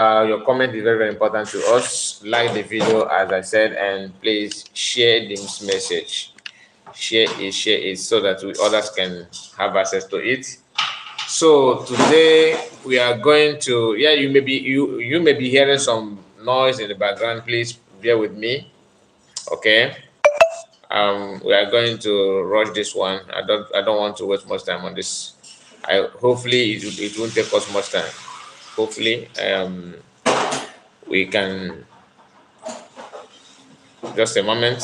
Your comment is very, very important to us. Like the video, as I said, and please share this message. Share it so that others can have access to it. So today we are going to, yeah, you may be hearing some noise in the background. Please bear with me. Okay. We are going to rush this one. I don't want to waste much time on this. Hopefully it won't take us much time. Hopefully we can, just a moment.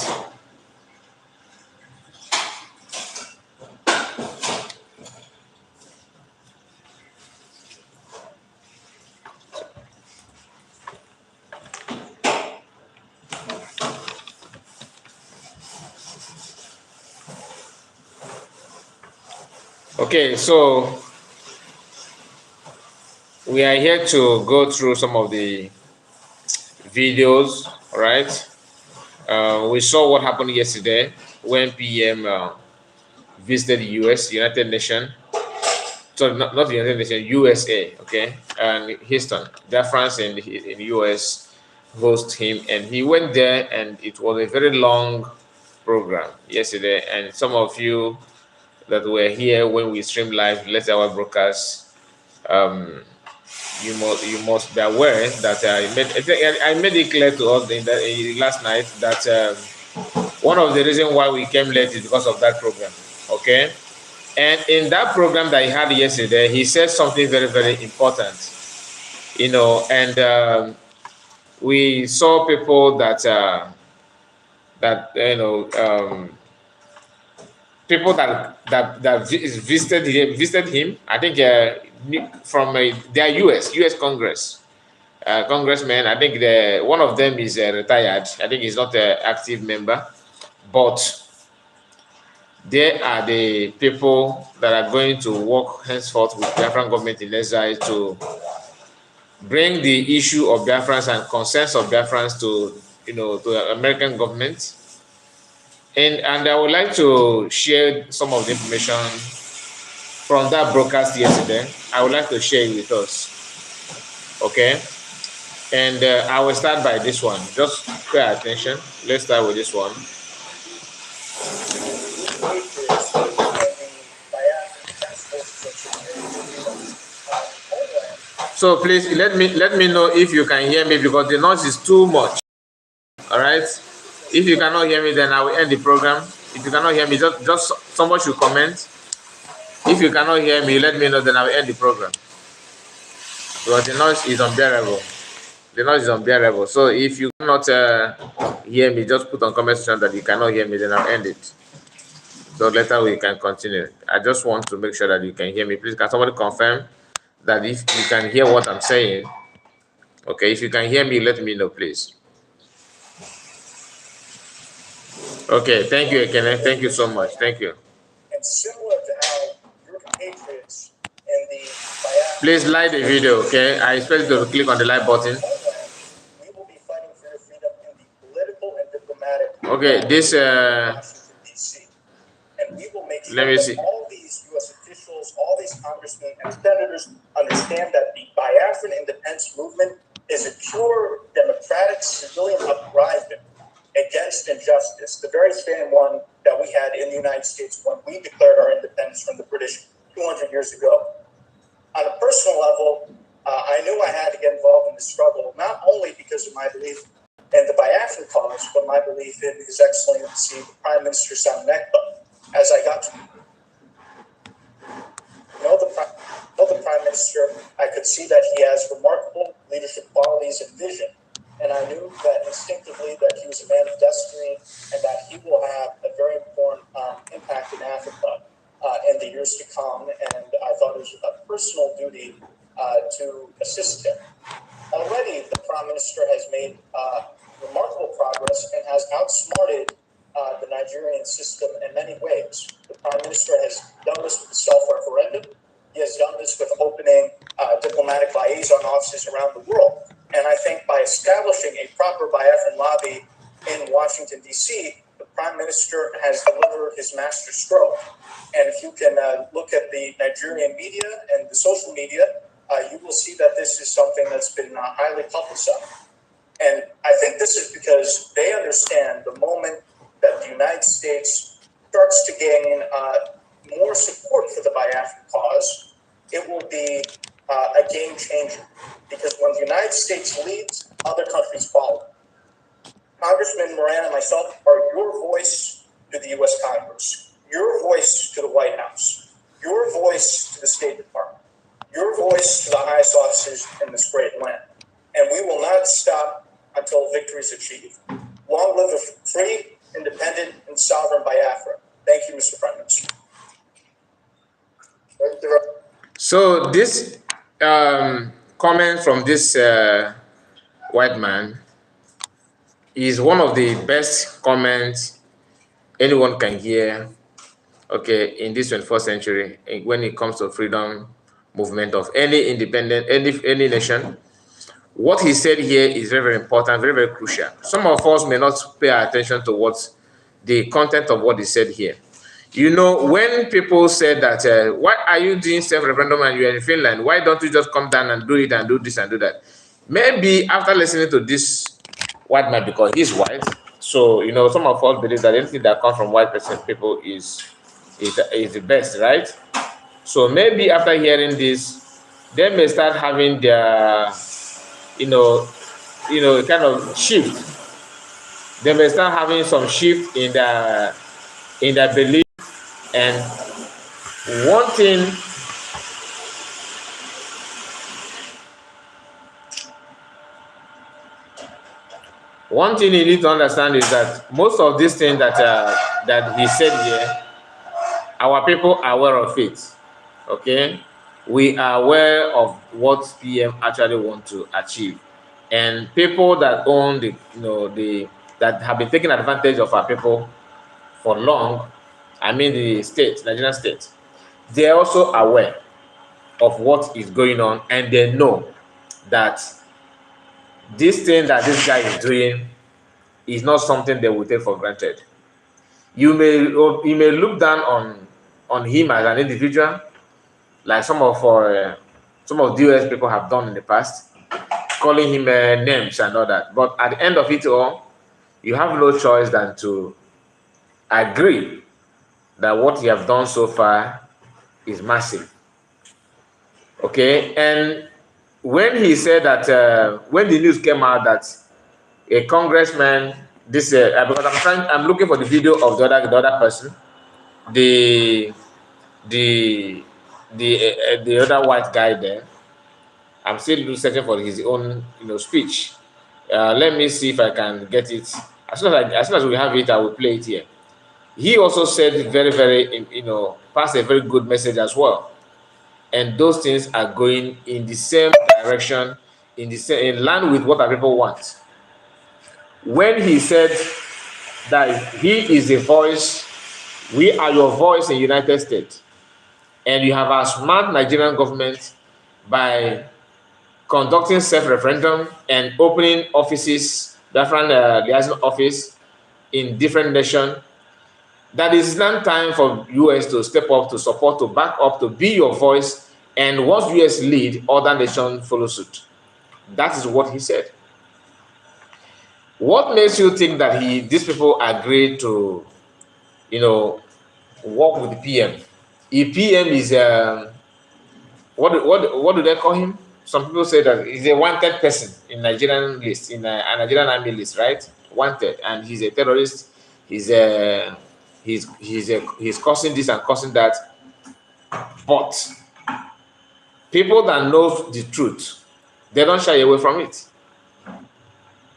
Okay, so we are here to go through some of the videos, right? We saw what happened yesterday when PM visited the US, United Nations. So not the United Nations, USA, okay? And Houston, Biafrans in the US host him, and he went there, and it was a very long program yesterday. And some of you that were here when we streamed live, let's our broadcast, you must be aware that I made it clear to us last night that one of the reasons why we came late is because of that program. Okay, and in that program that he had yesterday, he said something very, very important. And we saw people that people that visited him. I think from their U.S. Congress. Congressman, I think one of them is retired. I think he's not an active member, but they are the people that are going to work henceforth with Biafran government in exile to bring the issue of Biafrans and concerns of Biafrans to the American government. And I would like to share some of the information from that broadcast yesterday. I would like to share it with us. Okay. And I will start by this one. Just pay attention. Let's start with this one. So please let me know if you can hear me, because the noise is too much. All right. If you cannot hear me, then I will end the program. If you cannot hear me, just someone should comment. If you cannot hear me, let me know, then I will end the program. Because the noise is unbearable. The noise is unbearable. So if you cannot hear me, just put on comment section that you cannot hear me, then I'll end it. So later we can continue. I just want to make sure that you can hear me. Please, can somebody confirm that if you can hear what I'm saying? Okay, if you can hear me, let me know, please. Okay, thank you, Ekene. Thank you so much. Thank you. And similar to how your compatriots in the Biafra, please like the video, okay? I expect you to click on the like button. We will be fighting for your freedom in the political and diplomatic. Okay, this Washington, D.C. And we will make sure that all these U.S. officials, all these congressmen and senators understand that the Biafran independence movement is a pure democratic civilian uprising against injustice, the very same one that we had in the United States when we declared our independence from the British 200 years ago. On a personal level, I knew I had to get involved in the struggle, not only because of my belief in the Biafran cause, but my belief in His Excellency, the Prime Minister Sam Ekpa. As I got to know the Prime Minister, I could see that he has remarkable leadership qualities and vision. And I knew that instinctively that he was a man of destiny and that he will have a very important impact in Africa in the years to come. And I thought it was a personal duty to assist him. Already, the Prime Minister has made remarkable progress and has outsmarted the Nigerian system in many ways. The Prime Minister has done this with the self-referendum. He has done this with opening diplomatic liaison offices around the world. And I think by establishing a proper Biafran lobby in Washington, D.C., the Prime Minister has delivered his master stroke. And if you can look at the Nigerian media and the social media, you will see that this is something that's been highly publicized. And I think this is because they understand the moment that the United States starts to gain more support for the Biafran cause, it will be a game changer. Because when the United States leads, other countries follow. Congressman Moran and myself are your voice to the U.S. Congress, your voice to the White House, your voice to the State Department, your voice to the highest officers in this great land. And we will not stop until victory is achieved. Long live a free, independent, and sovereign Biafra. Thank you, Mr. Prime Minister. So this comment from this white man is one of the best comments anyone can hear, okay, in this 21st century when it comes to freedom movement of any independent, any nation. What he said here is very, very important, very, very crucial. Some of us may not pay attention to what the content of what he said here. You know, when people said that, why are you doing self-referendum and you're in Finland? Why don't you just come down and do it and do this and do that? Maybe after listening to this white man, because he's white, so, you know, some of us believe that anything that comes from white people is the best, right? So maybe after hearing this, they may start having their, you know, kind of shift. They may start having some shift in their belief. And one thing you need to understand is that most of these things that he said here, our people are aware of it. Okay, we are aware of what PM actually want to achieve, and people that own that have been taking advantage of our people for long, I mean the state, Nigerian state, they are also aware of what is going on, and they know that this thing that this guy is doing is not something they will take for granted. You may look down on him as an individual, like some of the US people have done in the past, calling him names and all that. But at the end of it all, you have no choice than to agree that what you have done so far is massive. Okay, and when he said that, when the news came out that a congressman, this because I'm looking for the video of the other person, the other white guy there. I'm still searching for his own speech. Let me see if I can get it. As soon as we have it, I will play it here. He also said very, very, passed a very good message as well. And those things are going in the same direction, in line with what our people want. When he said that he is the voice, we are your voice in the United States, and you have outsmarted Nigerian government by conducting self-referendum and opening offices, different liaison office in different nations, that is now time for US to step up, to support, to back up, to be your voice, and once US lead, other nations follow suit. That is what he said. What makes you think that these people agreed to, work with the PM? If PM is what do they call him? Some people say that he's a wanted person in Nigerian list, in a Nigerian army list, right? Wanted, and he's a terrorist. He's causing this and causing that. But people that know the truth, they don't shy away from it.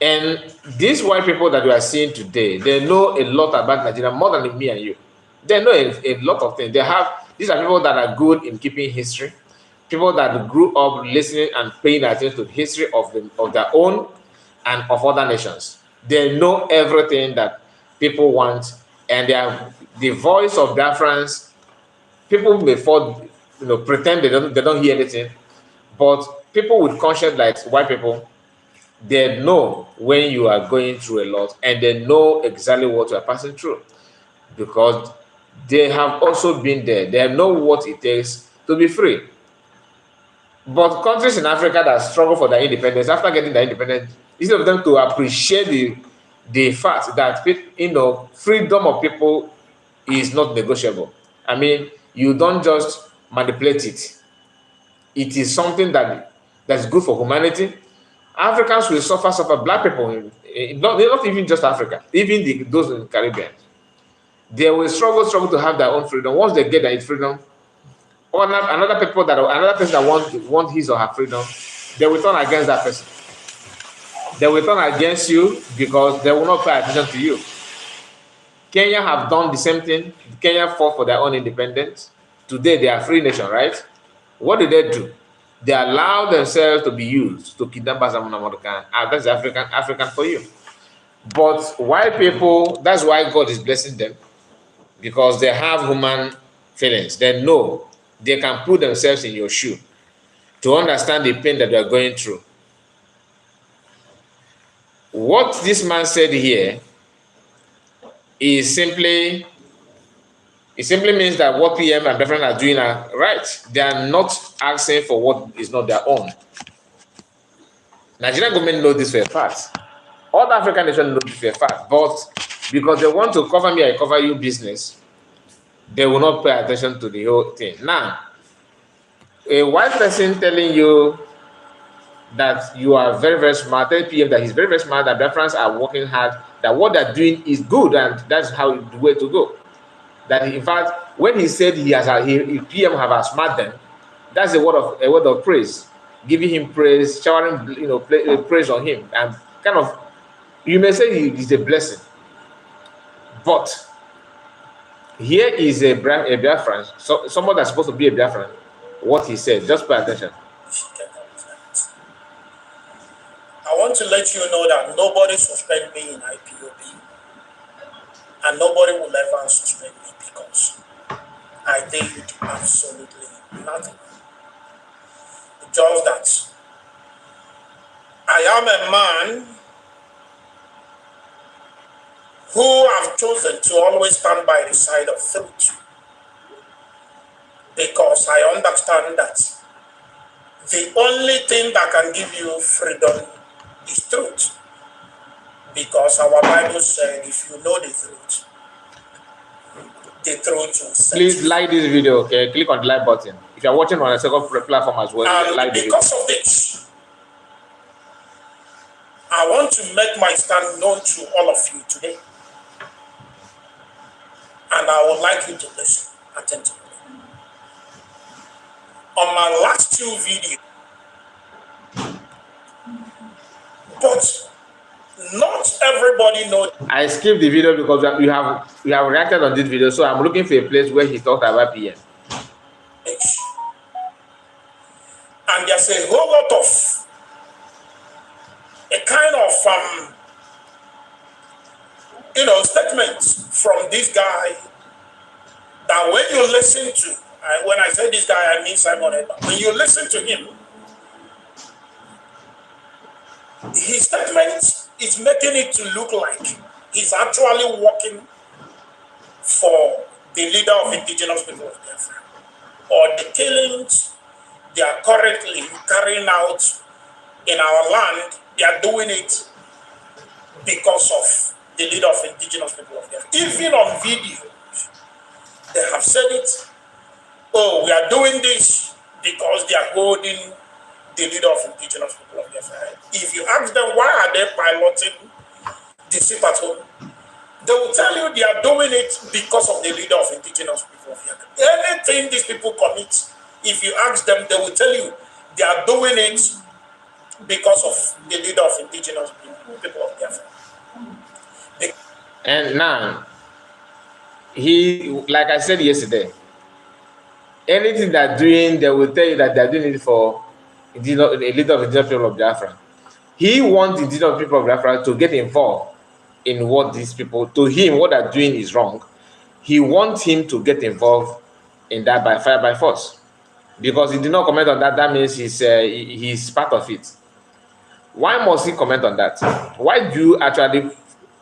And these white people that we are seeing today, they know a lot about Nigeria, more than me and you. They know a lot of things. These are people that are good in keeping history, people that grew up listening and paying attention to the history of their own and of other nations. They know everything that people want, and they are the voice of Biafrans. People may pretend they don't hear anything, but people with conscience like white people, they know when you are going through a lot, and they know exactly what you are passing through, because they have also been there. They know what it takes to be free. But countries in Africa that struggle for their independence, after getting their independence, instead of them to appreciate the fact that freedom of people is not negotiable. I mean, you don't just manipulate it. It is something that's good for humanity. Africans will suffer. Black people, not even just Africa, even those in the Caribbean, they will struggle to have their own freedom. Once they get their freedom, or another person that want his or her freedom, they will turn against that person. They will turn against you because they will not pay attention to you. Kenya have done the same thing. Kenya fought for their own independence. Today they are a free nation, right? What did they do? They allow themselves to be used to kidnap Bazamunamorkan. That's African for you. But white people, that's why God is blessing them, because they have human feelings. They know they can put themselves in your shoe to understand the pain that they are going through. What this man said here is simply means that what PM and Biafrans are doing are right. They are not asking for what is not their own. Nigerian government know this for a fact. All African nations know this for a fact. But because they want to cover me, I cover you business, they will not pay attention to the whole thing. Now, a white person telling you that you are very, very smart, tell PM that he's very, very smart, that Biafrans are working hard, that what they're doing is good, and that's how the way to go. That in fact, when he said PM have outsmarted them, that's a word of praise, giving him praise, showering praise on him, and kind of, you may say he's a blessing. But here is a Biafran, someone that's supposed to be a Biafran. What he said, just pay attention. I want to let you know that nobody suspect me in IPob, and nobody will ever suspect me because I did absolutely nothing. Just that I am a man who have chosen to always stand by the side of truth, because I understand that the only thing that can give you freedom is truth. Because our Bible said, if you know the truth will set you. Please like this video, okay? Click on the like button. If you're watching on a second platform as well, and like the video. Because of this, I want to make my stand known to all of you today. And I would like you to listen attentively. On my last two videos, but not everybody knows. I skipped the video because we have reacted on this video, so I'm looking for a place where he talked about PM. And there's a whole lot of a kind of statements from this guy that when you listen to, when I say this guy, I mean Simon Ekpa. When you listen to him, his statement is making it to look like he's actually working for the leader of indigenous people of Biafra, or the killings they are currently carrying out in our land. They are doing it because of the leader of indigenous people of Biafra. Even on videos, they have said it. Oh, we are doing this because they are holding the leader of indigenous people of Biafra. If you ask them why are they piloting the ship at home, they will tell you they are doing it because of the leader of indigenous people of Biafra. Anything these people commit, if you ask them, they will tell you they are doing it because of the leader of indigenous people of Biafra. And now, like I said yesterday, anything they're doing, they will tell you that they're doing it for a leader of indigenous people of Biafra. He wants the indigenous people of Biafra to get involved in what these people, to him, what they're doing is wrong. He wants him to get involved in that by fire, by force. Because he did not comment on that, that means he's part of it. Why must he comment on that? Why do you actually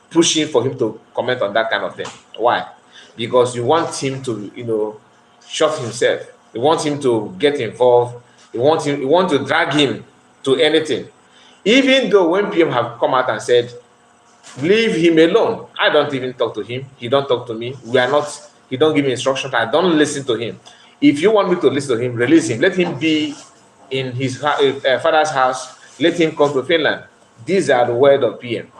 push him for him to comment on that kind of thing? Why? Because you want him to, shut himself. You want him to get involved. You want to drag him to anything. Even though when PM have come out and said, leave him alone. I don't even talk to him. He don't talk to me. He don't give me instructions. I don't listen to him. If you want me to listen to him, release him. Let him be in his father's house. Let him come to Finland. These are the word of PM.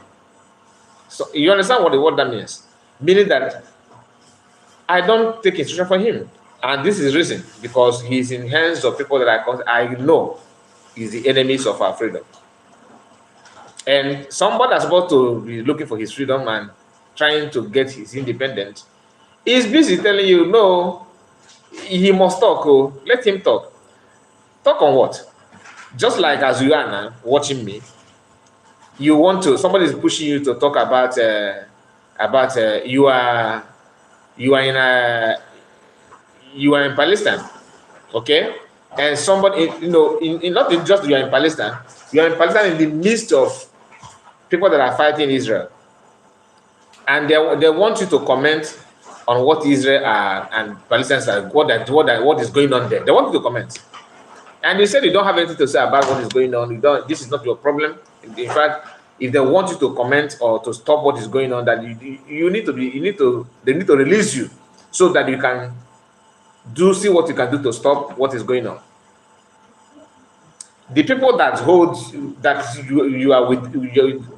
So you understand what the word that means? Meaning that I don't take instruction from him. And this is reason, because he's in hands of people that I know is the enemies of our freedom. And somebody that's supposed to be looking for his freedom and trying to get his independence is busy telling you, no, he must talk. Oh, let him talk. Talk on what? Just like as you are now watching me, somebody is pushing you to talk about you are in Palestine, okay? And somebody, not just you are in Palestine, you are in Palestine in the midst of people that are fighting Israel, and they want you to comment on what Israel and Palestinians are, what is going on there. They want you to comment, and you said you don't have anything to say about what is going on. This is not your problem. In fact, if they want you to comment or to stop what is going on, that they need to release you so that you can see what you can do to stop what is going on. The people that you are with,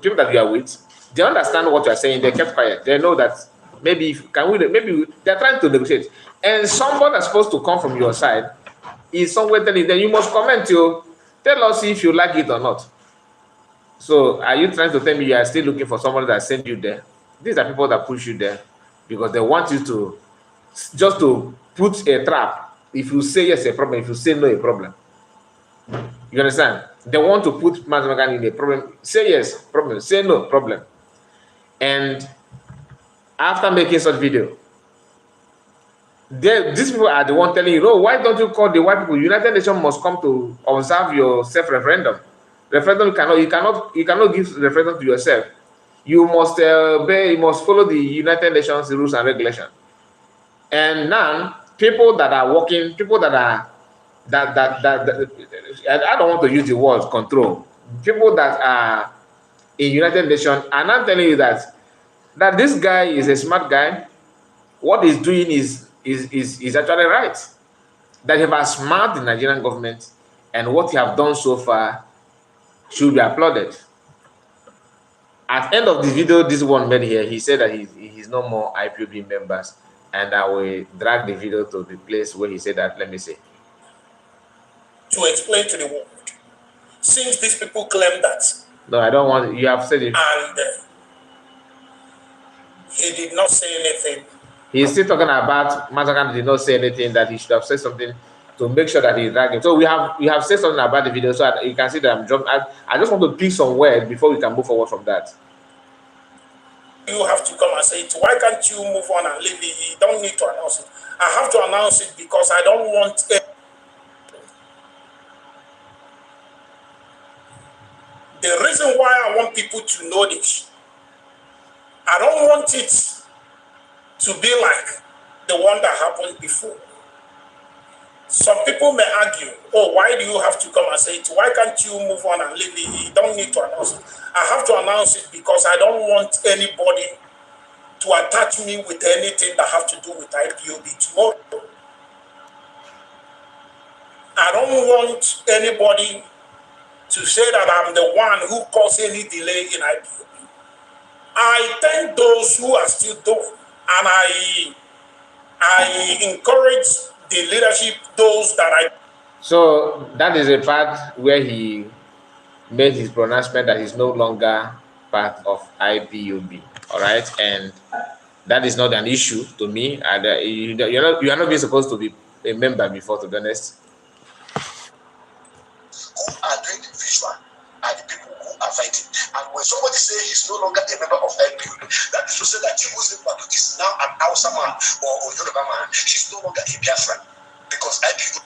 people that you are with, they understand what you are saying. They kept quiet. They know that maybe they're trying to negotiate. And someone that's supposed to come from your side is somewhere telling them, you must comment. Tell us if you like it or not. So are you trying to tell me you are still looking for somebody that sent you there? These are people that push you there because they want you to just to put a trap. If you say yes, a problem. If you say no, a problem. You understand? They want to put Mazimagan in a problem. Say yes, problem. Say no, problem. And after making such video, these people are the one telling you, no, why don't you call the white people? United Nations must come to observe your self-referendum. Referendum, you cannot give referendum to yourself. You must obey, you must follow the United Nations rules and regulations. And now, people that are working, people that are I don't want to use the word control. People that are in United Nations are not telling you that this guy is a smart guy. What he's doing is actually right. That he has smart the Nigerian government, and what he have done so far should be applauded. At the end of the video, this one made here, he said that he's no more IPob members, and I will drag the video to the place where he said that. Let me see. To explain to the world, since these people claim that. No, I don't want. You have said it. And he did not say anything. He's still talking about Mazakan did not say anything, that he should have said something to make sure that he's dragging. So we have said something about the video, so you can see that I'm jumping. I just want to pick some words before we can move forward from that. You have to come and say it. Why can't you move on and leave it? You don't need to announce it. I have to announce it because I don't want the reason why I want people to know this, I don't want it to be like the one that happened before. Some people may argue, oh, why do you have to come and say it? Why can't you move on and leave it? You don't need to announce it. I have to announce it because I don't want anybody to attach me with anything that have to do with IPob tomorrow. I don't want anybody to say that I'm the one who caused any delay in IPob. I thank those who are still doing, and I encourage the leadership, those that I... So that is a part where he made his pronouncement that he's no longer part of IPob. All right, and that is not an issue to me. And you are not being supposed to be a member before, to be honest. Who are doing the visual are the people who are fighting. And when somebody says he's no longer a member of IPob, that is to say that Muslim is now an Hausa man or Yoruba man. He's no longer a Biafran, because IPob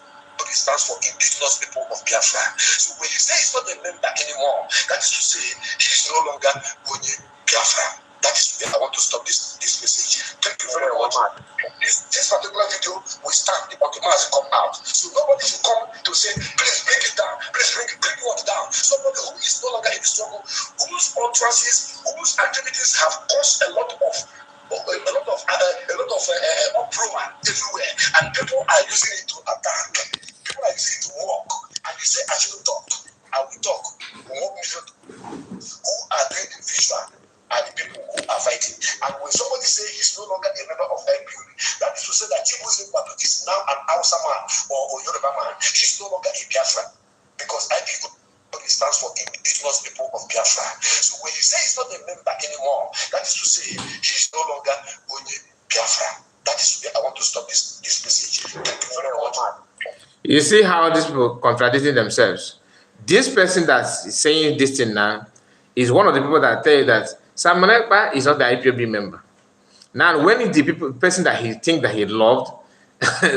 stands for indigenous people of Biafra. So when you say he's not a member anymore, that is to say he's no longer Biafra. That That is where I want to stop this message. Thank you very much. This particular video will stand the automatic come out. So nobody should come to say, please bring it down, please bring what down. Somebody who is no longer in the struggle, whose utterances, whose activities have caused a lot of uproar everywhere, and people are using it to attack. People are using it to mock, and they say I shouldn't talk. I will talk. We want me to who are doing the visual are the people who are fighting. And when somebody say he's no longer a member of IPob, that is to say that Chibu's member is now an Hausa man or Yoruba man. He's no longer a Biafra, because IPob stands for indigenous people of Biafra. So when he says he's not a member anymore, that is to say he's no longer only Biafra. That is where I want to stop this message. Thank you very much. You see how these people contradicting themselves. This person that's saying this thing now is one of the people that tell you that Simon Ekpa is not the IPob member. Now, when the person that he think that he loved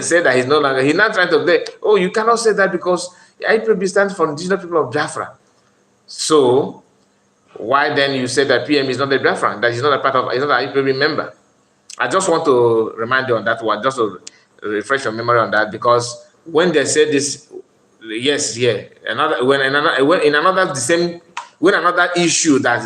said that he's no longer, he's not trying to say, oh, you cannot say that because the IPob stands for indigenous people of Biafra. So why then you say that PM is not a Biafran, that he's not a part of, he's not an IPob member? I just want to remind you on that one, just to refresh your memory on that, because when they said this, yes, yeah, when another issue that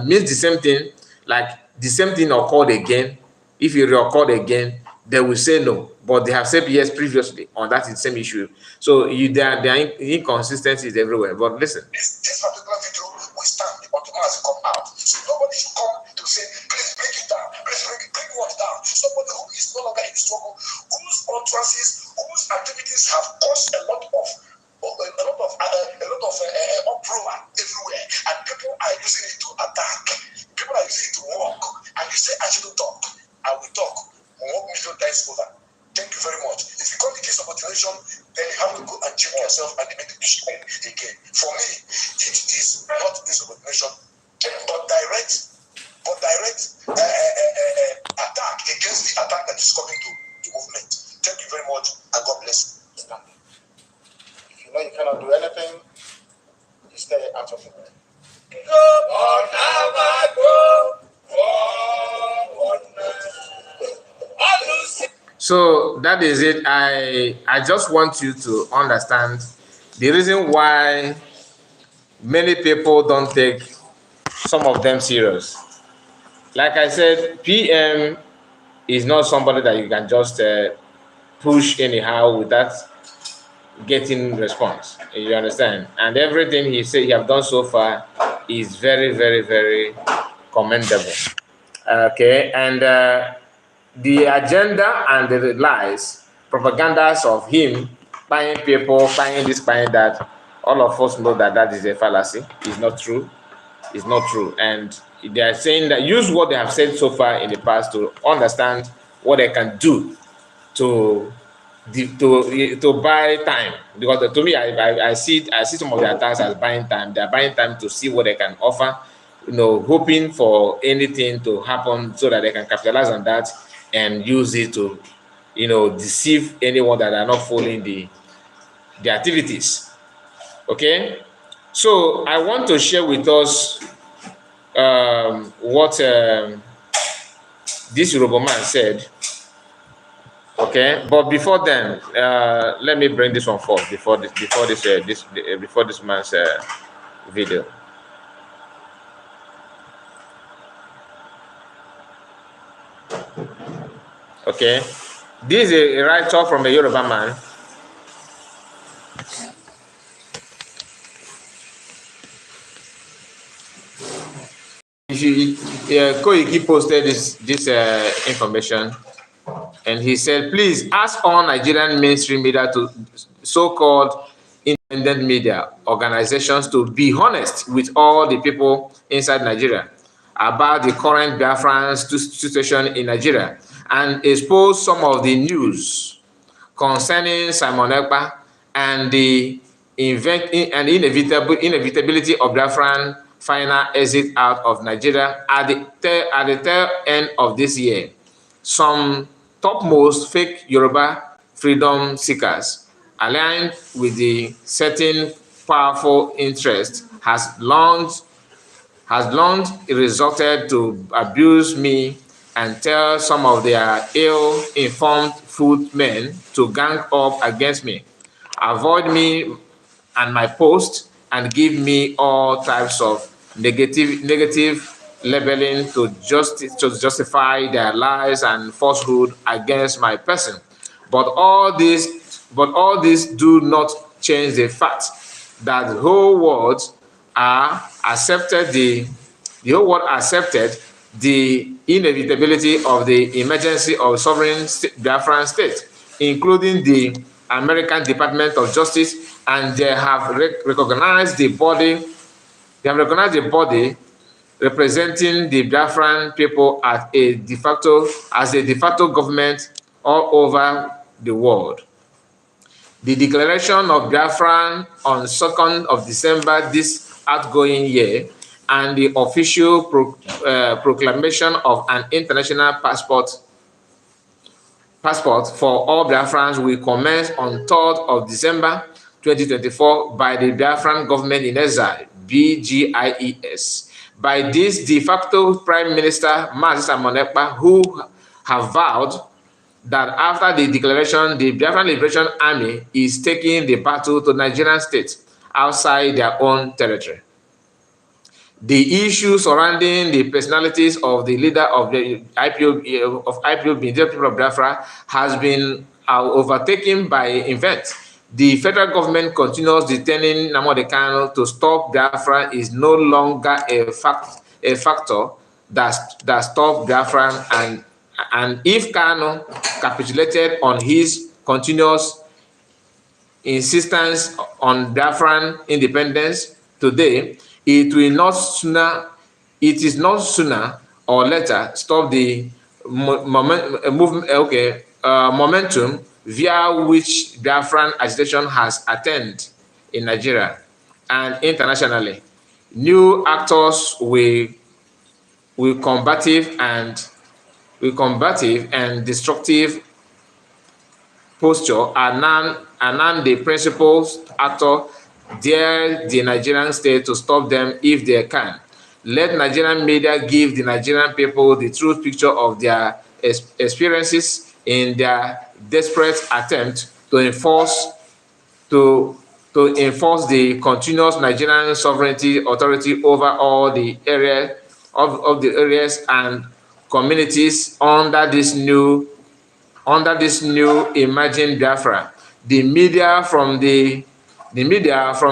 means the same thing, like the same thing occurred again. If it occurred again, they will say no, but they have said yes previously on that same issue. So there are inconsistencies everywhere. But listen, this particular video will stand the automatic come out. So nobody should come to say, please bring it down, please bring what down. Somebody who is no longer in the struggle, whose utterances, whose activities have caused a lot of uproar everywhere, and people are using it to attack. People are using it to mock, and you say I shouldn't talk. I will talk 1 million times over. Thank you very much. If you come the case of mutilation, then you have to go and check yourself and make the decision again. For me, it is not insubordination, but direct attack against the attack that is coming to the movement. Thank you very much, and God bless you. If you know you cannot do anything, you stay out of it. so that is it. I just want you to understand the reason why many people don't take some of them serious. Like I said, PM is not somebody that you can just push anyhow without getting response. You understand? And everything he said he have done so far is very, very, very commendable. Okay, and the agenda and the lies, propagandas of him buying people, buying this, buying that, all of us know that that is a fallacy. It's not true. It's not true. And they are saying that use what they have said so far in the past to understand what they can do to buy time. Because to me, I see some of the attacks as buying time. They are buying time to see what they can offer, hoping for anything to happen so that they can capitalize on that and use it to, deceive anyone that are not following the activities. Okay, so I want to share with us what this Yoruba man said. Okay, but before then, let me bring this one forth before this man's video. Okay, this is a write-up from a Yoruba man. Koiki posted this information, and he said, please ask all Nigerian mainstream media to so-called independent media organizations to be honest with all the people inside Nigeria about the current Biafrans situation in Nigeria and expose some of the news concerning Simon Ekpa and the inevitability of Biafran final exit out of Nigeria at the tail end of this year. Some topmost fake Yoruba freedom seekers aligned with the certain powerful interest has launched has long resorted to abuse me and tell some of their ill-informed footmen to gang up against me, avoid me and my post, and give me all types of negative labeling to justify their lies and falsehood against my person. But all this do not change the fact that the whole world accepted the inevitability of the emergency of sovereign Biafran state, including the American Department of Justice, and they have recognized the body. They have recognized the body representing the Biafran people as a de facto government all over the world. The declaration of Biafra on 2nd of December this outgoing year and the official proclamation of an international passport for all Biafrans will commence on 3rd of December 2024 by the Biafran government in exile, BGIES. By this de facto Prime Minister Ekpa, who have vowed that after the declaration, the Biafran Liberation Army is taking the battle to Nigerian state outside their own territory. The issue surrounding the personalities of the leader of the IPob, the people of Biafra, has been overtaken by events. The federal government continues detaining Nnamdi Kanu to stop Biafra is no longer a factor that stops Biafra, and if Kanu capitulated on his continuous insistence on Biafran independence today, it is not sooner or later stop the momentum via which Biafran agitation has attained in Nigeria and internationally. New actors will combative and destructive posture are now the principal actor. Dare the Nigerian state to stop them if they can. Let Nigerian media give the Nigerian people the true picture of their experiences in their desperate attempt to enforce the continuous Nigerian sovereignty authority over all the areas of the areas and communities under this new emerging Biafra. The media from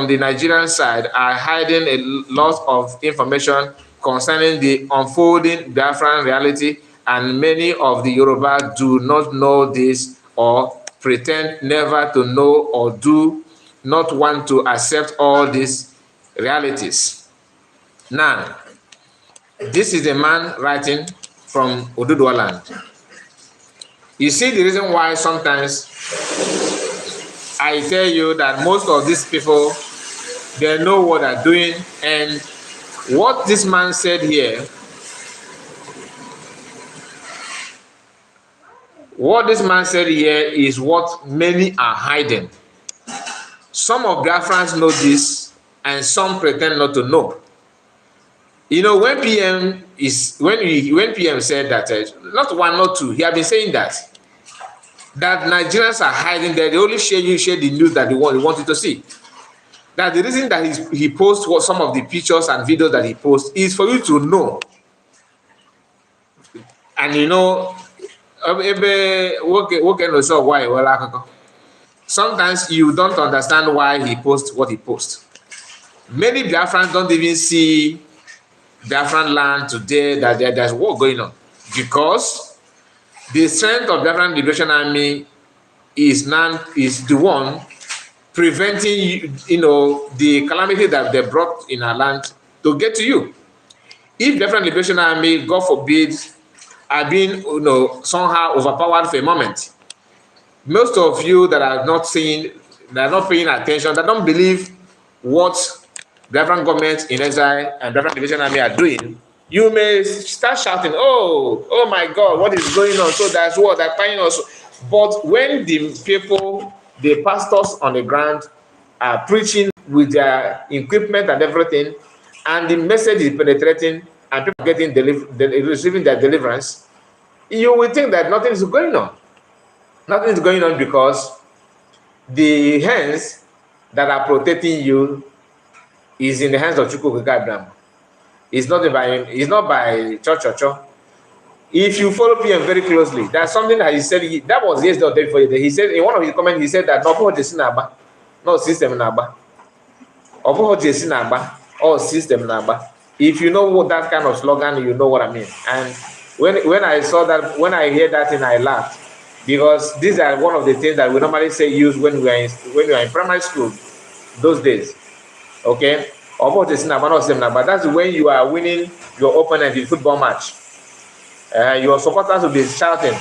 the Nigerian side are hiding a lot of information concerning the unfolding Biafran reality, and many of the Yoruba do not know this or pretend never to know or do not want to accept all these realities. Now, this is a man writing from Oduduwa land. You see the reason why sometimes I tell you that most of these people, they know what they're doing, and what this man said here, is what many are hiding. Some of Biafrans know this, and some pretend not to know. You know, when PM said that, not one, not two, he had been saying that Nigerians are hiding there. They only share the news that they want you to see. That the reason that he posts some of the pictures and videos that he posts is for you to know. And you know, sometimes you don't understand why he posts what he posts. Many Biafrans don't even see Biafran land today that there's war going on, because the strength of Biafran Liberation Army is the one preventing the calamity that they brought in our land to get to you. If Biafran Liberation Army, God forbid, are being somehow overpowered for a moment, most of you that are not paying attention, that don't believe what Biafran government in exile and Biafran Liberation Army are doing, you may start shouting, oh my God, what is going on? So that's what they're paying us. But when the people, the pastors on the ground are preaching with their equipment and everything, and the message is penetrating, and people are getting receiving their deliverance, you will think that nothing is going on. Nothing is going on because the hands that are protecting you is in the hands of Chukwu Abraham. It's not by church. If you follow PM very closly, that's something that he said. That was yesterday or day before yesterday. He said in one of his comments, he said that no system naba, or system naba. If you know what that kind of slogan, you know what I mean. And when I saw that, when I hear that thing, I laughed, because these are one of the things that we normally use when we are in primary school those days. Okay, but that's when you are winning your opponent in football match. Your supporters will be shouting,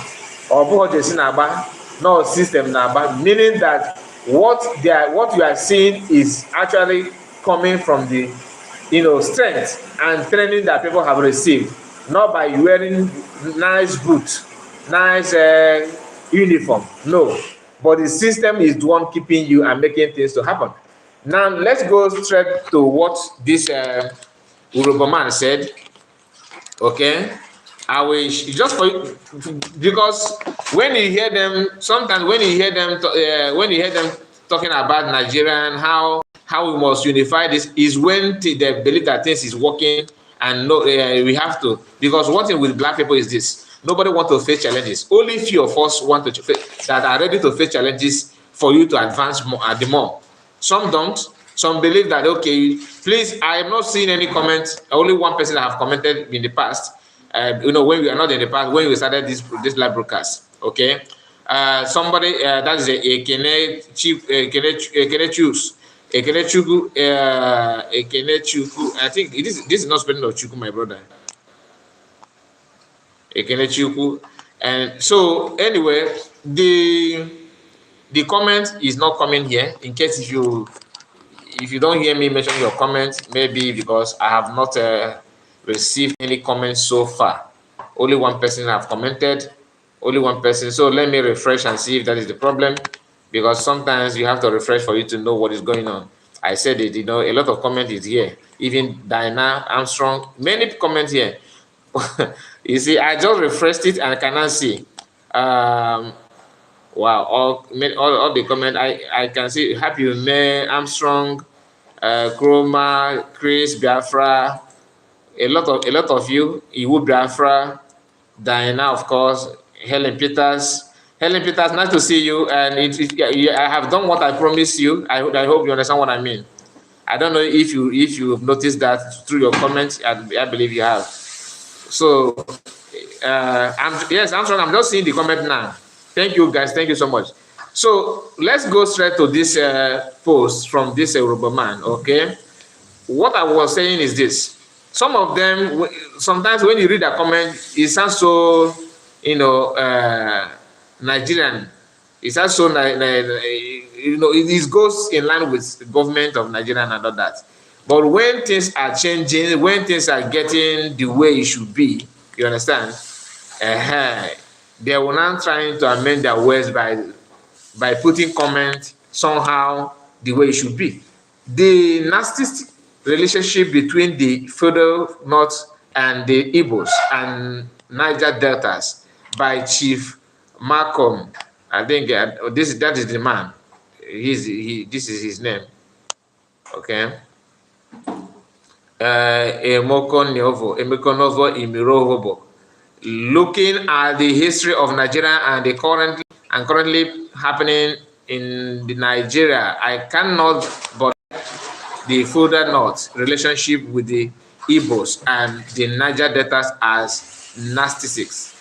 no system naba, meaning that what you are seeing is actually coming from the strength and training that people have received, not by wearing nice boots, nice uniform. No, but the system is the one keeping you and making things to happen. Now let's go straight to what this Yoruba man said. Okay, I wish just for you, because when you hear them, sometimes when you hear them talking about Nigerian, how we must unify this, is when they believe that things is working, and no, we have to, because one thing with black people is this: nobody want to face challenges. Only few of us want to that are ready to face challenges for you to advance more, the more. Some don't. Some believe that, okay, please, I have not seen any comments. Only one person that have commented in the past. When we are not in the past, when we started this live broadcast. Okay, somebody that is Ekene Choose. Ekene Chuku. I think this is not spelling of Chuku, my brother. Ekene Chuku. And so anyway, the comment is not coming here. In case if you don't hear me mention your comments, maybe because I have not received any comments so far. Only one person have commented. Only one person. So let me refresh and see if that is the problem, because sometimes you have to refresh for you to know what is going on. I said it, a lot of comment is here. Even Diana Armstrong, many comments here. You see, I just refreshed it and I cannot see. Wow, all the comment I can see. Happy May, Armstrong, Chroma, Chris, Biafra, a lot of you, Iwu Biafra, Diana, of course, Helen Peters. Helen Peters, nice to see you. And I have done what I promised you. I hope you understand what I mean. I don't know if you've noticed that through your comments. I believe you have. So, Armstrong, I'm just seeing the comment now. Thank you, guys. Thank you so much. So let's go straight to this post from this Yoruba man. Okay, what I was saying is this: some of them, sometimes when you read a comment, it sounds so, Nigerian. It sounds so, it goes in line with the government of Nigeria and all that. But when things are changing, when things are getting the way it should be, you understand? They will now trying to amend their words by putting comment somehow the way it should be. The narcissistic relationship between the federal north and the Igbos and Niger Deltas by Chief Malcolm, I think that is the man. This is his name. Okay. Emoko Novo Imirohobo. Looking at the history of Nigeria and the currently happening in the Nigeria, I cannot but the further north relationship with the Igbos and the Niger Deltas as narcissists.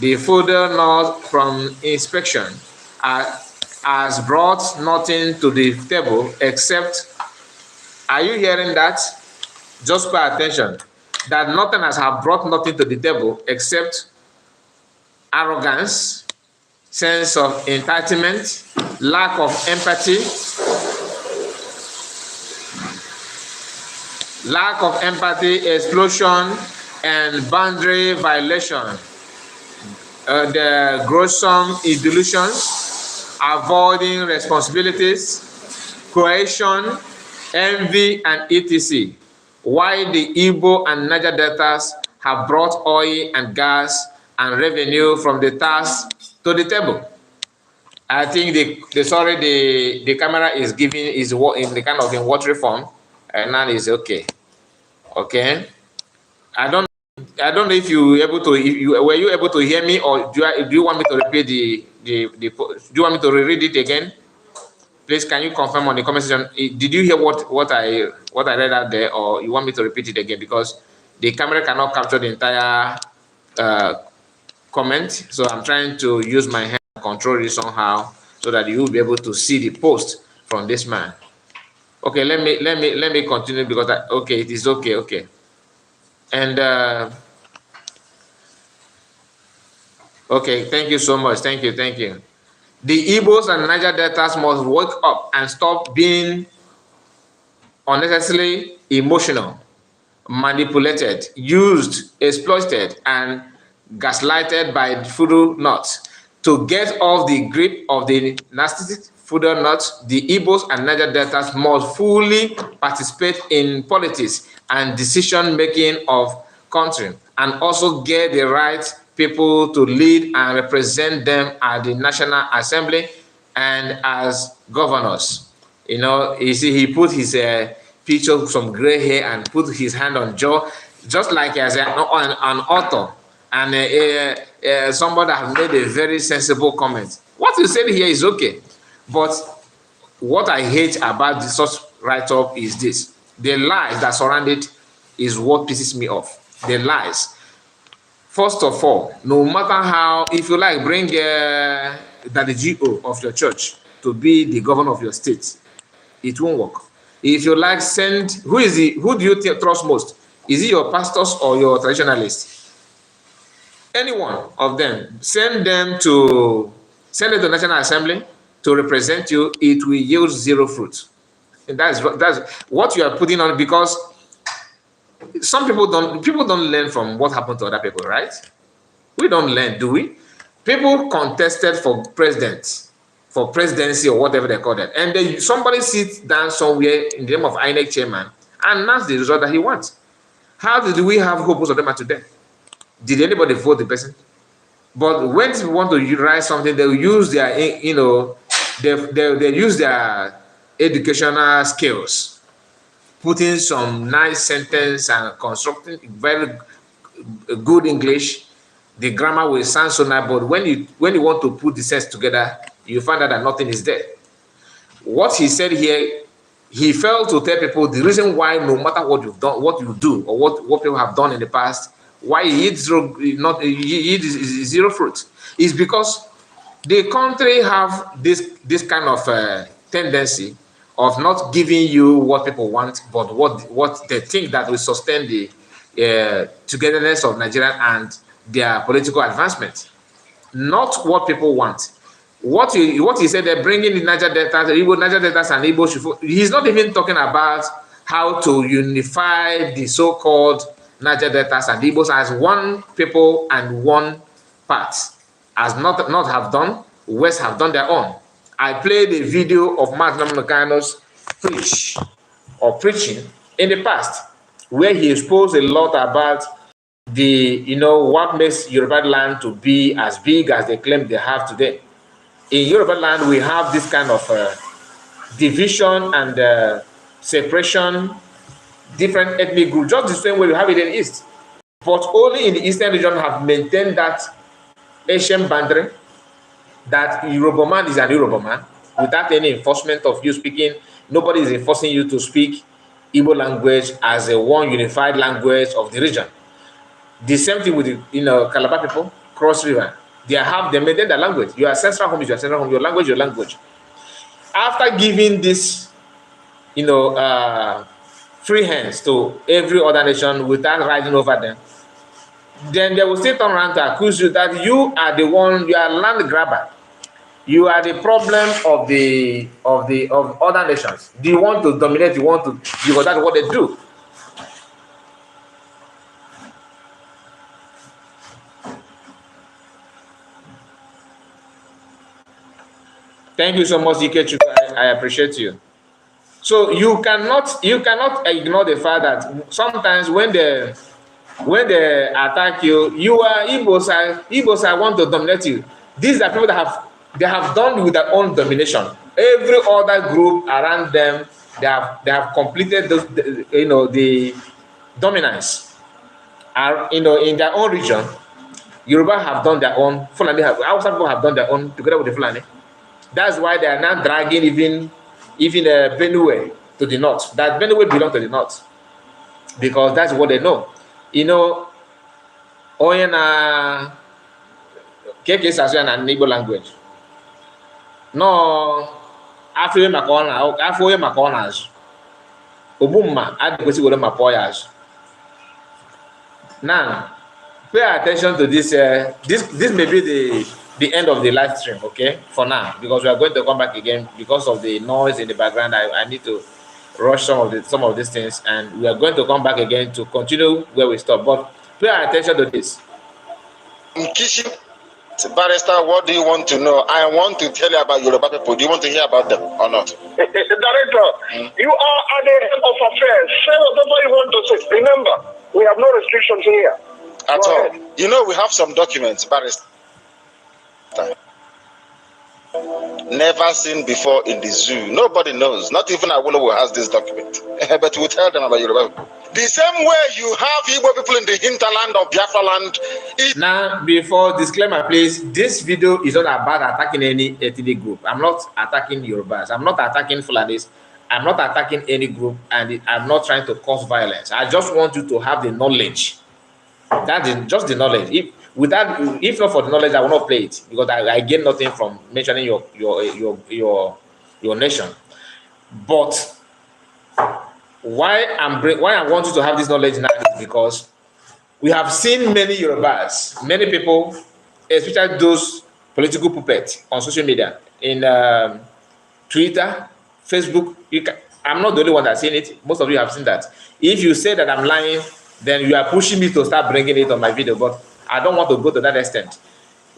The further north from inspection has brought nothing to the table except, are you hearing that? Just pay attention. That nothing has brought nothing to the table except arrogance, sense of entitlement, lack of empathy, explosion, and boundary violation. The gruesome delusions, avoiding responsibilities, coercion, envy, and etc. why the Igbo and Niger deltas have brought oil and gas and revenue from the tax to the table. I think the camera is giving is in the kind of in watery form, and now is okay. Okay, I don't know if you were able to were you able to hear me, or do you want me to repeat do you want me to reread it again? Please, can you confirm on the comment section? Did you hear what I read out there, or you want me to repeat it again, because the camera cannot capture the entire uh, comment. So I'm trying to use my hand to control it somehow so that you will be able to see the post from this man. Okay, let me continue, because okay, it is okay. Okay, and okay, thank you so much. Thank you. The Igbos and Niger Deltas must wake up and stop being unnecessarily emotional, manipulated, used, exploited, and gaslighted by the voodoo nuts. To get off the grip of the narcissistic voodoo nuts, the Igbos and Niger Deltas must fully participate in politics and decision-making of country, and also get the right people to lead and represent them at the National Assembly and as governors. You know, you see, he put his picture, some gray hair, and put his hand on jaw, just like as an author and somebody has made a very sensible comment. What you said here is okay, but what I hate about the such write-up is this: the lies that surround it is what pisses me off. The lies. First of all, no matter how, if you like, bring the GO of your church to be the governor of your state, it won't work. If you like, send who do you trust most? Is it your pastors or your traditionalists? Any one of them, send them to National Assembly to represent you. It will yield zero fruit. And that's what you are putting on, because some people don't learn from what happened to other people, right? We don't learn, do we? People contested for president, for presidency, or whatever they call it, and then somebody sits down somewhere in the name of INEC chairman and that's the result that he wants. How did we have hope most of them are today? Did anybody vote the person? But when people want to write something, they'll use their, they use their educational skills, putting some nice sentence and constructing very good English. The grammar will sound so nice, but when you want to put the sense together, you find out that nothing is there. What he said here, he failed to tell people the reason why, no matter what you've done, what you do, or what people have done in the past, why he eats zero fruit, is because the country have this kind of tendency of not giving you what people want, but what they think that will sustain the togetherness of Nigeria and their political advancement, not what people want. What he said, they're bringing the Niger Delta, the Igbo Niger Deltas and Igbo. He's not even talking about how to unify the so-called Niger Deltas and Igbos as one people and one part, as not have done. West have done their own. I played a video of Martin Namukano's preaching in the past, where he exposed a lot about what makes Yoruba land to be as big as they claim they have today. In Yoruba land, we have this kind of division and separation, different ethnic groups, just the same way we have it in the East. But only in the Eastern region have maintained that Asian boundary, that Yoruba man is an Yoruba man, without any enforcement of you speaking. Nobody is enforcing you to speak Igbo language as a one unified language of the region. The same thing with the Calabar people, Cross River. They maintain their language. Your ancestral home is your ancestral home, your language, your language. After giving this, free hands to every other nation without riding over them, then they will still turn around to accuse you that you are the one, you are land grabber. You are the problem of other nations. Do you want to dominate? Because that's what they do. Thank you so much, Ikechu. I appreciate you. So you cannot ignore the fact that sometimes when they attack you, you are Igbos are want to dominate you. These are people that have done with their own domination. Every other group around them, they have completed those, the dominance. Are in their own region. Yoruba have done their own. Fulani Hausa people have done their own together with the Fulani. That's why they are now dragging even Benue to the north. That Benue belong to the north because that's what they know. Onye na ka esi asụ ya na Igbo language. No, afọ onye maka ọ na-azụ. Ogbu mma adịkwesị were ma pụọ ya azụ. Now, pay attention to this. This may be the end of the live stream, okay? For now, because we are going to come back again because of the noise in the background. I need to rush some of these things, and we are going to come back again to continue where we stopped. But pay attention to this. Kishi, Barrister, what do you want to know? I want to tell you about Yoruba people. Do you want to hear about them or not? Director, you are at the head of affairs. Say whatever you want to say. Remember, we have no restrictions here. At all. You know, we have some documents, Barrister. Never seen before in the zoo. Nobody knows. Not even Awolowo has this document. But we tell them about Yoruba people. The same way you have Igbo people in the hinterland of Biafra land. Now, before disclaimer, please, this video is not about attacking any ethnic group. I'm not attacking Yorubas. I'm not attacking Fulanis. I'm not attacking any group, and I'm not trying to cause violence. I just want you to have the knowledge. That is just the knowledge. If not for the knowledge, I will not play it because I gain nothing from mentioning your nation. But why I want you to have this knowledge now is because we have seen many Yorubas, many people, especially those political puppets on social media, in Twitter, Facebook. I'm not the only one that's seen it. Most of you have seen that. If you say that I'm lying, then you are pushing me to start bringing it on my video, but I don't want to go to that extent.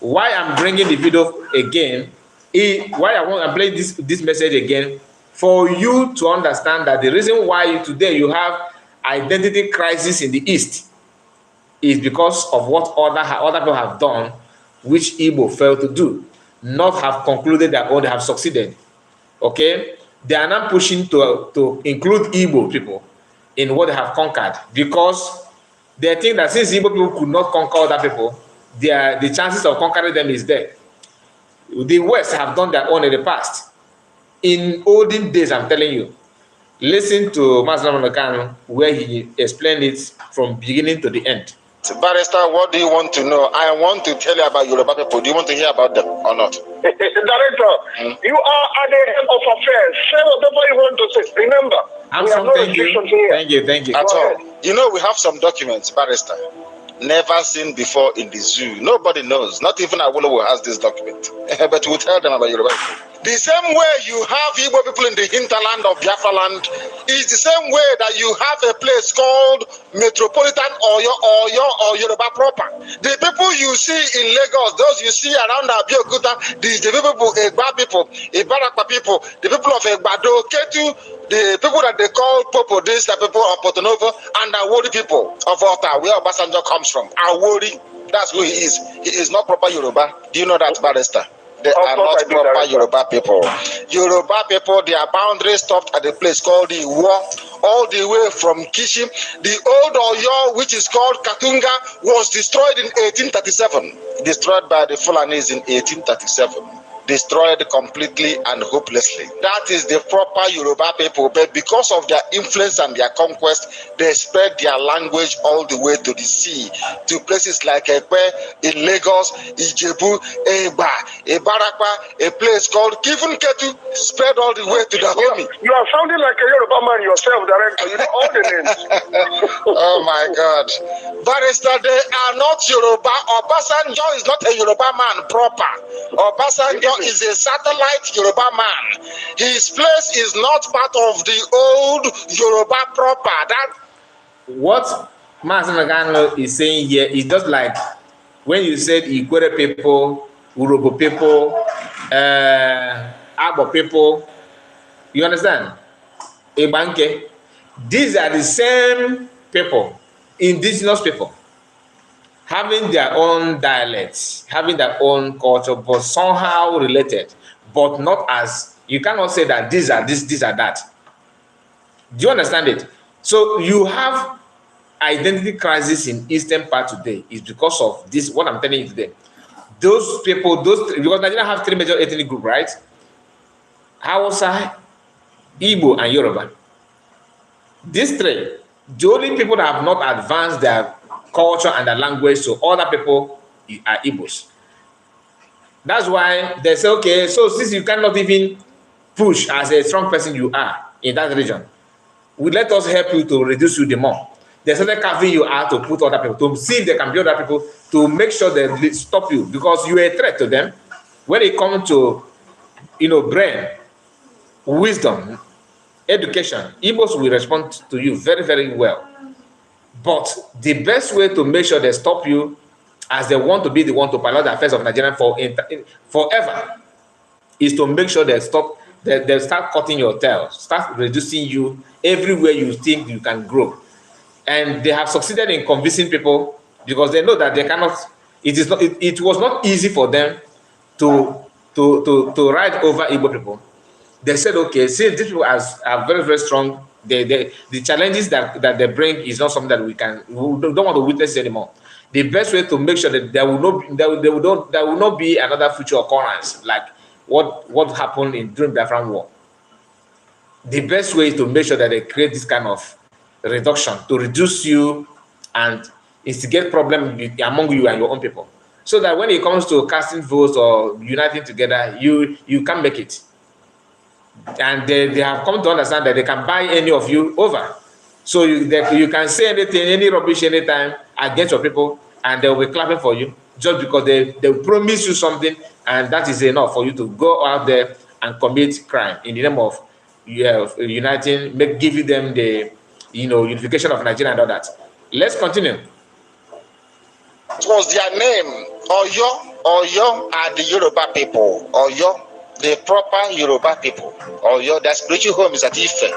Why I'm bringing the video again, I'm playing this message again, for you to understand that the reason why today you have identity crisis in the East is because of what other people have done, which Igbo failed to do, not have concluded their own, they have succeeded. Okay? They are not pushing to include Igbo people in what they have conquered because they think that since Igbo people could not conquer other people, the chances of conquering them is there. The West have done their own in the past. In olden days, I'm telling you, listen to Master Nakano where he explained it from beginning to the end. Barrister, what do you want to know? I want to tell you about Yoruba people. Do you want to hear about them or not? Director, you are at the head of affairs. Say whatever you want to say. Remember, we have no restrictions here. Thank you. At all. You know, we have some documents, Barrister. Never seen before in the zoo. Nobody knows. Not even Awolowo has this document. But we tell them about Yoruba people. The same way you have Igbo people in the hinterland of Biafra land is the same way that you have a place called Metropolitan or Yoruba proper. The people you see in Lagos, those you see around Abeokuta, the people, Ekpa people, Ibarakwa people, the people of Egbado, Ketu, the people that they call Popo, these are people of Porto Novo, and Awori people of Ota, where Obasanjo comes from. Awori, that's who he is. He is not proper Yoruba. Do you know that, Barrister? They are not proper Yoruba people. Yoruba people, their boundary stopped at a place called the War, all the way from Kishi. The old Oyo, which is called Katunga, was destroyed in 1837. Destroyed by the Fulanis in 1837. Destroyed completely and hopelessly. That is the proper Yoruba people, but because of their influence and their conquest, they spread their language all the way to the sea, to places like Ekpa, in Lagos, Ijebu, Eba, Ibarakwa, a place called Ketu, spread all the way to the Homi. You are sounding like a Yoruba man yourself, Director. You know all the names. Oh my God. Barrister, they are not Yoruba. Obasanjo is not a Yoruba man proper. Obasanjo is a satellite Yoruba man. His place is not part of the old Yoruba proper. What Master Nagano is saying here is just like when you said Ikwere people, Urobo people, Abo people. You understand? Ibanke. These are the same people, indigenous people, having their own dialects, having their own culture, but somehow related, but not as, you cannot say that these are this, these are that. Do you understand it? So you have identity crisis in Eastern part today is because of this, what I'm telling you today. Those people, because Nigeria have three major ethnic groups, right? Hausa, Igbo, and Yoruba. These three, the only people that have not advanced their culture and their language to other people are Igbos. That's why they say, okay, so since you cannot even push as a strong person you are in that region, we let us help you to reduce you the more. They started carving you out to put other people, to see if they can build other people, to make sure they stop you, because you are a threat to them. When it comes to, brain, wisdom, education, Igbos will respond to you very, very well. But the best way to make sure they stop you, as they want to be the one to pilot the affairs of Nigeria forever, is to make sure they stop, they start cutting your tail, start reducing you everywhere you think you can grow. And they have succeeded in convincing people, because they know that they cannot, it was not easy for them to ride over Igbo people. They said, okay, since these people are very, very strong, the challenges that they bring is not something that we don't want to witness anymore. The best way to make sure that there will not be another future occurrence like what happened during the Biafran War. The best way is to make sure that they create this kind of reduction, to reduce you and instigate problem among you and your own people, so that when it comes to casting votes or uniting together, you can make it. And they have come to understand that they can buy any of you over. So you can say anything, any rubbish anytime against your people, and they will be clapping for you just because they promise you something, and that is enough for you to go out there and commit crime in the name of uniting, giving them the unification of Nigeria and all that. Let's continue. It was their name. Oyo are the Yoruba people. Oyo, the proper Yoruba people. Oyo, their spiritual home is at Ife.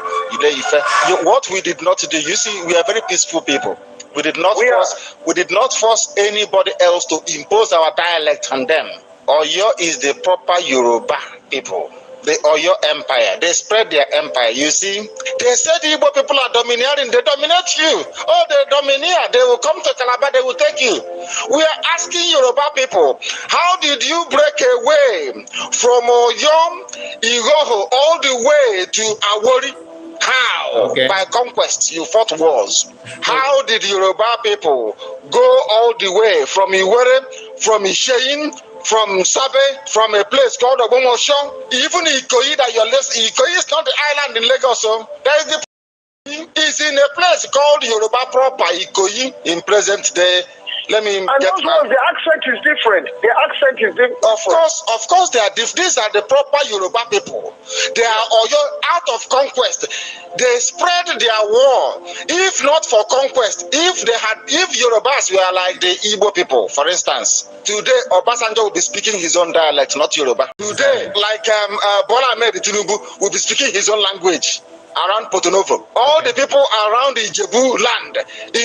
What we did not do, you see, we are very peaceful people. We did not force anybody else to impose our dialect on them. Oyo is the proper Yoruba people. The Oyo Empire. They spread their empire. You see, they said the Igbo people are domineering. They dominate you. Oh, they domineer. They will come to Calabar. They will take you. We are asking Yoruba people, how did you break away from Oyo, Igoho, all the way to Awori? How? Okay. By conquest, you fought wars. How did Yoruba people go all the way from Iwere, from Isheyin, from Sabe, from a place called Obomosho, even Ikoyi that you're listening, Ikoyi is not the island in Lagos, so there is it's in a place called Yoruba proper, Ikoyi, in present day. Let me and get those ones, the accent is different. The accent is different. Of course, they are different. These are the proper Yoruba people. They are out of conquest. They spread their war. If not for conquest, if Yorubas were like the Igbo people, for instance, today Obasanjo will be speaking his own dialect, not Yoruba. Today, like Bola Ahmed Tinubu will be speaking his own language around Porto Novo. All the people around the Ijebu land,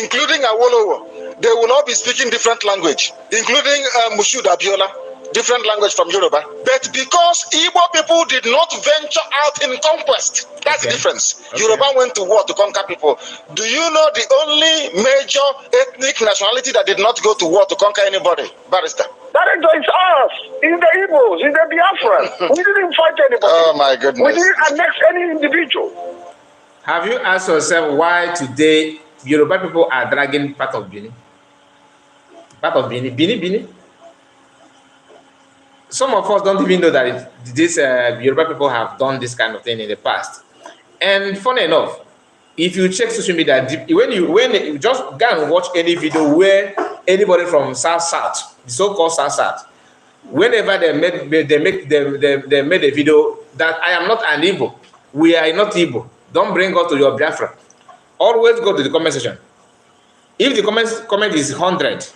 including Awolowo, they will all be speaking different language, including Mushood Abiola, different language from Yoruba. But because Igbo people did not venture out in conquest, that's the difference. Okay. Yoruba went to war to conquer people. Do you know the only major ethnic nationality that did not go to war to conquer anybody? Barrister. That is us. It's the Igbos. It's the Biafrans. We didn't fight anybody. Oh my goodness. We didn't annex any individual. Have you asked yourself why today Yoruba people are dragging part of Benin? Part of Benin? Some of us don't even know that these Yoruba people have done this kind of thing in the past. And funny enough, if you check social media, when you just go and watch any video where anybody from South, the so-called South, whenever they made a video that I am not an Igbo, we are not Igbo, don't bring us to your Biafra. Always go to the comment section. If the comment is 100,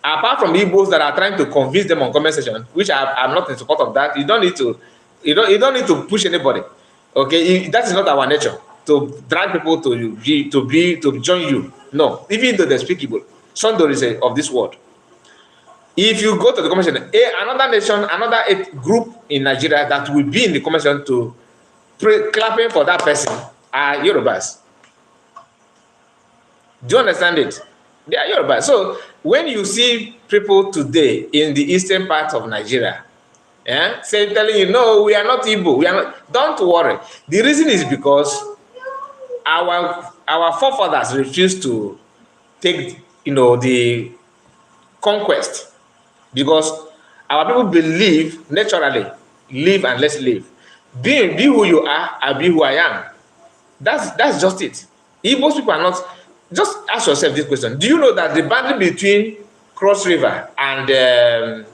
apart from Igbos that are trying to convince them on comment section, which I'm not in support of that, you don't need to push anybody. Okay, that is not our nature to drag people to join you. No, even though they speak Igbo, Sondor is of this world. If you go to the commission, another nation, another group in Nigeria that will be in the commission to clapping for that person are Yorubas. Do you understand it? They are Yorubas. So when you see people today in the eastern part of Nigeria, telling you, no, we are not Igbo, we are not. Don't worry. The reason is because our forefathers refused to take, the conquest, because our people believe naturally, live and let's live. Be who you are, I be who I am. That's just it. If most people are not, just ask yourself this question: do you know that the boundary between Cross River and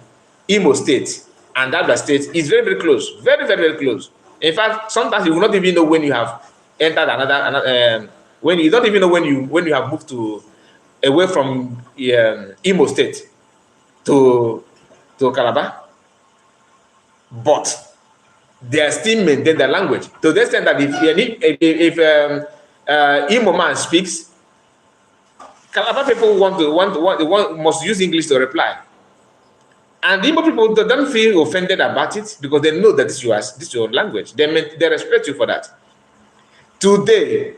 Imo State and Abia State is very, very close, very, very, very close? In fact, sometimes you will not even know when you have entered another when you don't even know when you have moved to away from Imo State to Calabar, but they are still maintain their language to the extent that if Imo man speaks, Calabar people must use English to reply, and Imo people don't feel offended about it because they know that this is your language. They respect you for that. Today,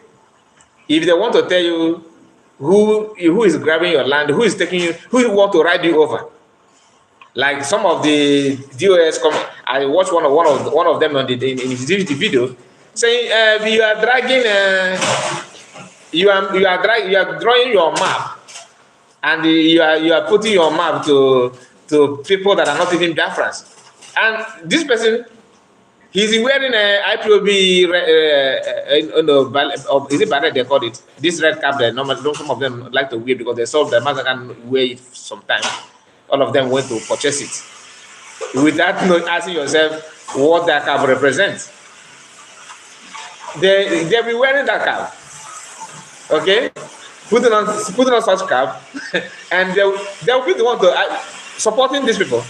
if they want to tell you who is grabbing your land, who is taking you, who want to ride you over, like some of the DOS I watched one of them in the video saying you are dragging you are drawing your map, and you are putting your map to people that are not even Biafrans, and this person, he's wearing a IPob is it ballet they call it, this red cap that normally some of them like to wear because they saw the man can wear it sometimes. All of them went to purchase it without asking yourself what that cap represents. They'll be wearing that cap, okay, putting on such cap, and they'll be the one to supporting these people.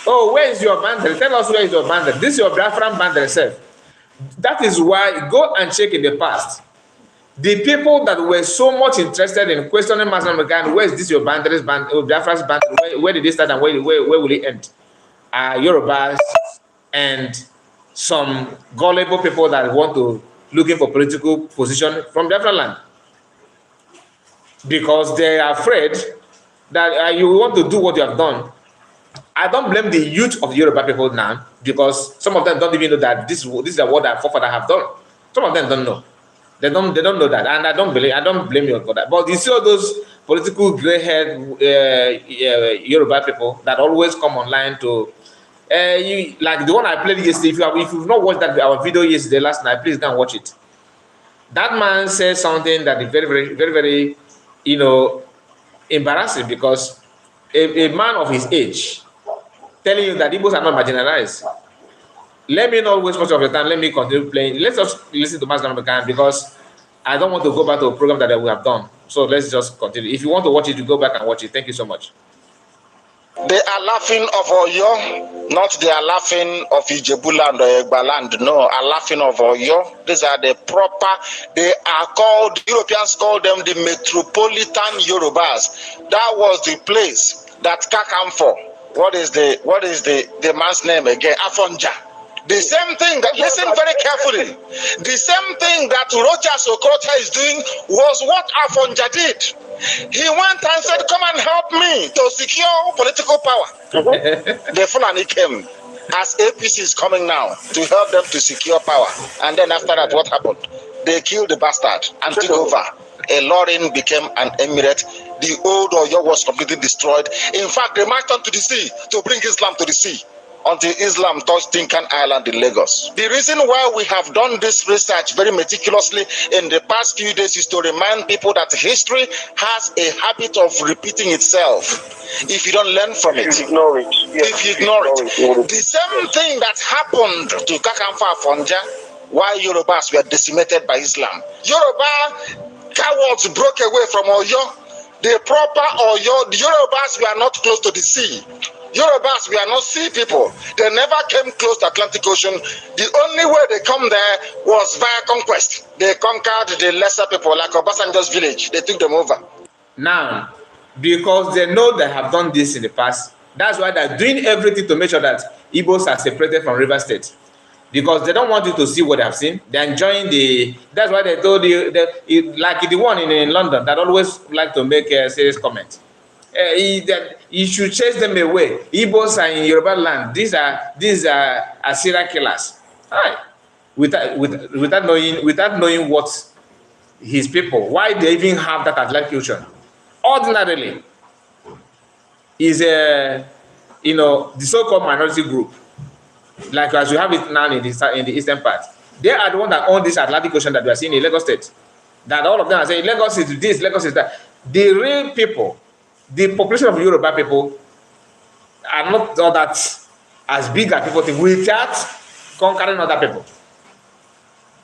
Oh, where is your bandit? Tell us where is your bandit. This is your Biafran bandit itself. That is why go and check in the past. The people that were so much interested in questioning Master Megan, where is this your bandit, Biafran's bandit? Where did it start and where will it end? Yorubas and some gullible people that want to looking for political position from Biafra land, because they are afraid that you want to do what you have done. I don't blame the youth of the Yoruba people now, because some of them don't even know that this is what our forefathers have done. Some of them don't know. They don't know that, and I don't blame you for that. But you see all those political gray-haired Yoruba people that always come online to like the one I played yesterday. If you've not watched our video yesterday last night, please go and watch it. That man said something that is very, very, very, very, embarrassing, because a man of his age telling you that Igbos are not marginalized. Let me not waste much of your time. Let me continue playing. Let's just listen to Master Mekan, because I don't want to go back to a program that we have done. So let's just continue. If you want to watch it, you go back and watch it. Thank you so much. They are laughing of Oyo, not they are laughing of Ijebuland or Egbaland. No, are laughing of Oyo. These are the proper, they are called, Europeans call them the metropolitan Yorubas. That was the place that Kakamfo, what is the man's name again? Afonja. The same thing that, listen very carefully, the same thing that Rochas Okota is doing was what Afonja did. He went and said, come and help me to secure political power. The Fulani came, as APC is coming now, to help them to secure power. And then after that, what happened? They killed the bastard and took over. A Lorin became an emirate. The old Oyo was completely destroyed. In fact, they marched onto the sea to bring Islam to the sea, until Islam touched Tinkan Island in Lagos. The reason why we have done this research very meticulously in the past few days is to remind people that history has a habit of repeating itself if you don't learn from it. Ignore it. Yes. If you ignore it. The same thing that happened to Kakamfa Afonja while Yorubas were decimated by Islam. Yoruba cowards broke away from Oyo. The proper or the Yorubas were not close to the sea. Yorubas were not sea people. They never came close to Atlantic Ocean. The only way they come there was via conquest. They conquered the lesser people, like Obasanjo's village. They took them over. Now, because they know they have done this in the past, that's why they're doing everything to make sure that Igbos are separated from River State. Because they don't want you to see what they have seen. They're enjoying the... That's why they told you, like the one in London that always like to make a serious comment. You should chase them away. Igbos are in Yoruba land. These are serial killers. Right. Without knowing what his people, why they even have that Atlantic Ocean. Ordinarily, is the so-called minority group, like as we have it now in the eastern part. They are the one that own this Atlantic Ocean that we are seeing in Lagos State. That all of them are saying Lagos is this, Lagos is that. The real people, the population of Yoruba people, are not all that as big as people think without conquering other people.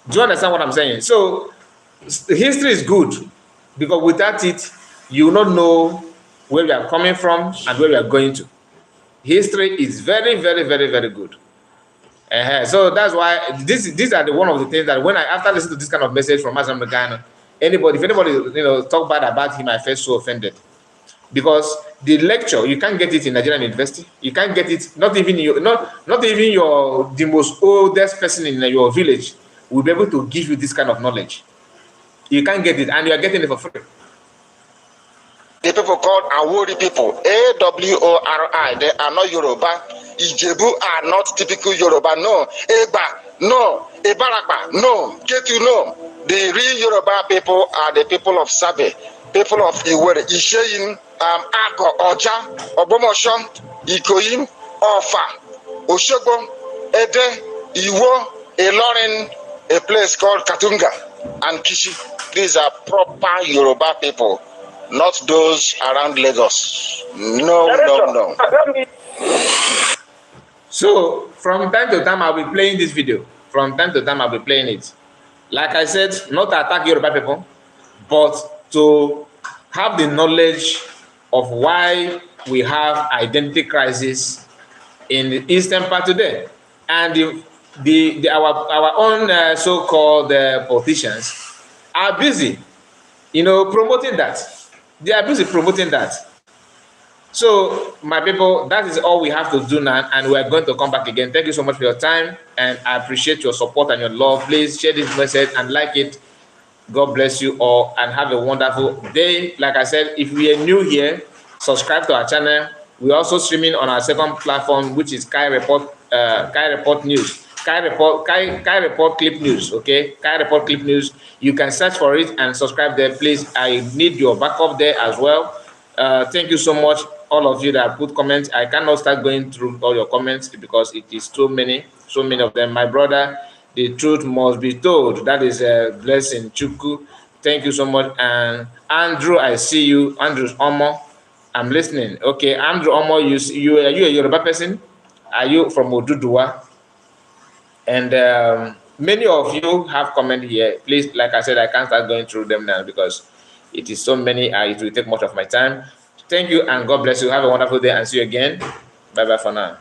Do you understand what I'm saying? So history is good, because without it, you will not know where we are coming from and where we are going to. History is very, very, very, very good. So that's why these are one of the things that when after listening to this kind of message from Mazam Ghana, if anybody talk bad about him, I feel so offended. Because the lecture, you can't get it in Nigerian university. You can't get it, not even the most oldest person in your village will be able to give you this kind of knowledge. You can't get it, and you are getting it for free. The people called Awori people, A-W-O-R-I, they are not Yoruba. Ijebu are not typical Yoruba, no. Eba, no. Ebaraba, no. Ketu, no. The real Yoruba people are the people of Sabe, people of Iwere, Isheyin, Ako, Oja, Obomoshon, Ikoyin, Ofa, Oshogbo, Ede, Iwo, Ilorin, a place called Katunga, and Kishi. These are proper Yoruba people, not those around Lagos. No. So, from time to time, I'll be playing this video. From time to time, I'll be playing it. Like I said, not to attack Yoruba people, but to have the knowledge of why we have identity crisis in the eastern part today. And our own so-called politicians are busy, promoting that. They are busy promoting that. So, my people, that is all we have to do now, and we are going to come back again. Thank you so much for your time, and I appreciate your support and your love. Please share this message and like it. God bless you all, and have a wonderful day. Like I said, if we are new here, subscribe to our channel. We're also streaming on our second platform, which is Kai Report News. Kai Report Clip News, okay? Kai Report Clip News. You can search for it and subscribe there. Please, I need your backup there as well. Thank you so much, all of you that put comments. I cannot start going through all your comments because it is so many of them. My brother, the truth must be told. That is a blessing. Chuku, thank you so much. And Andrew, I see you. Andrew's Omo, I'm listening. Okay, Andrew Omo, are you a Yoruba person? Are you from Oduduwa? And many of you have commented here. Please, like I said, I can't start going through them now because it is so many. It will take much of my time. Thank you, and God bless you. Have a wonderful day, and see you again. Bye-bye for now.